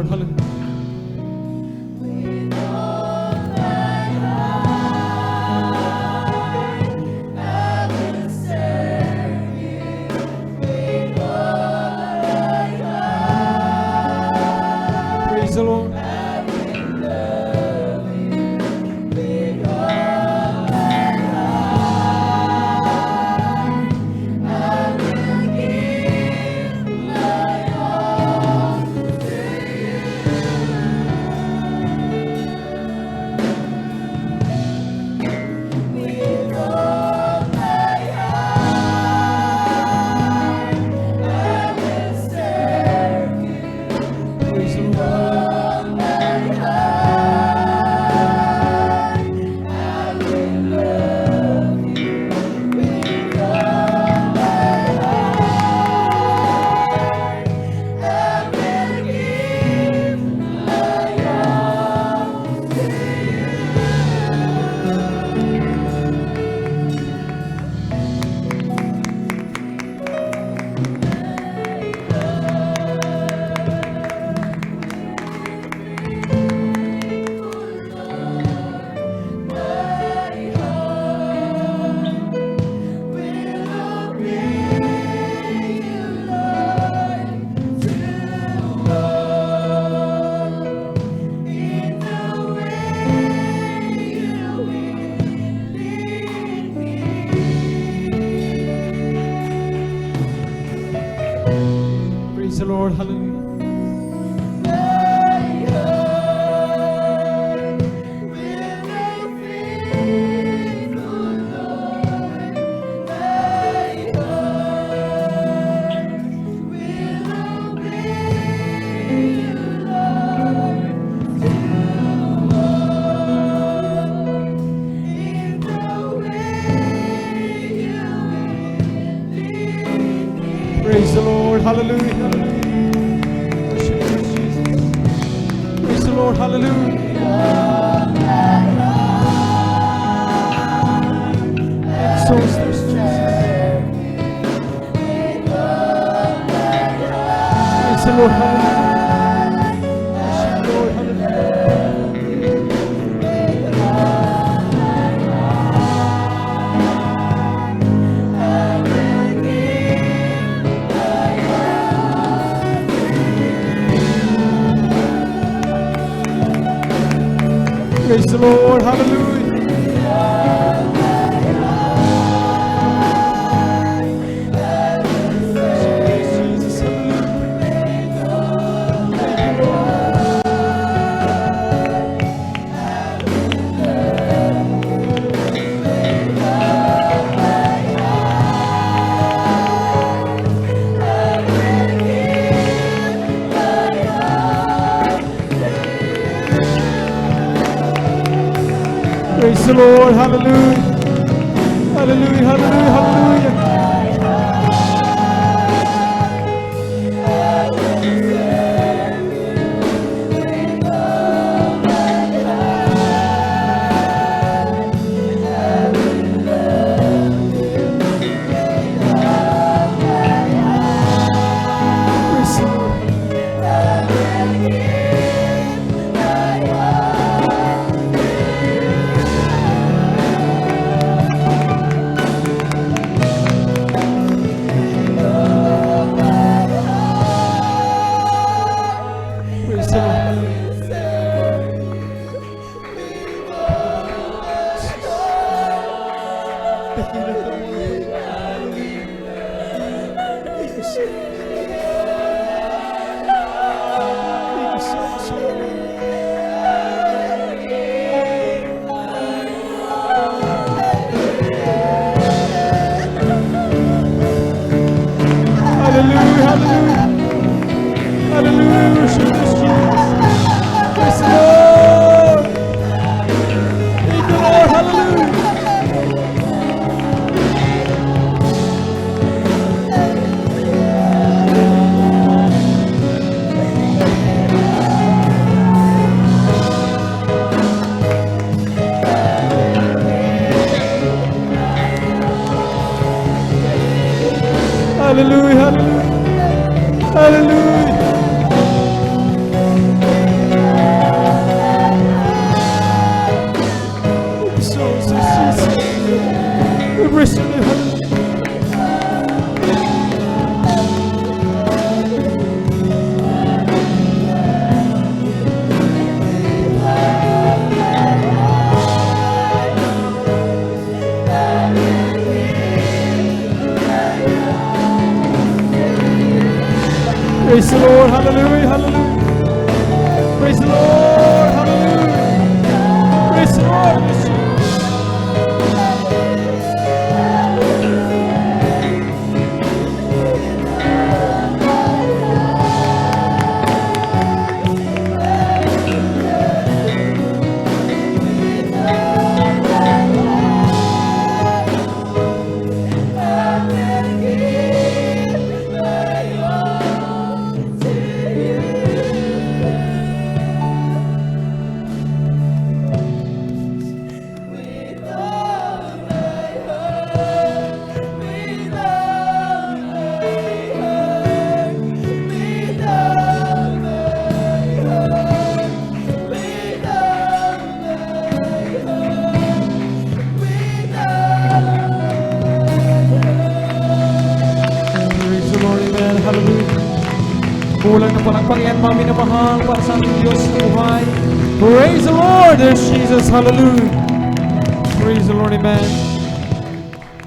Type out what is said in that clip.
Lord. Hallelujah. Praise the Lord. Praise the Lord. Praise the Lord. Hallelujah. Praise the Lord. Hallelujah. Worship you, Jesus. Praise the Lord. Hallelujah. Exalt us, Jesus. Praise the Lord. Hallelujah. Worship the Lord. Hallelujah. Praise the Lord. Hallelujah. Jesus. Hallelujah. Thank you, Lord. Praise the Lord. Hallelujah. Hallelujah. Hallelujah. Hallelujah. Praise the Lord. Praise the Lord. Hallelujah. Hallelujah. Praise the Lord. Hallelujah. Praise the Lord. Praise the Lord. Amen. Hallelujah. Kulang na palakpakan, mga minamahal para sa ating Diyos na buhay. Praise the Lord. There's Jesus. Hallelujah. Praise the Lord. Amen.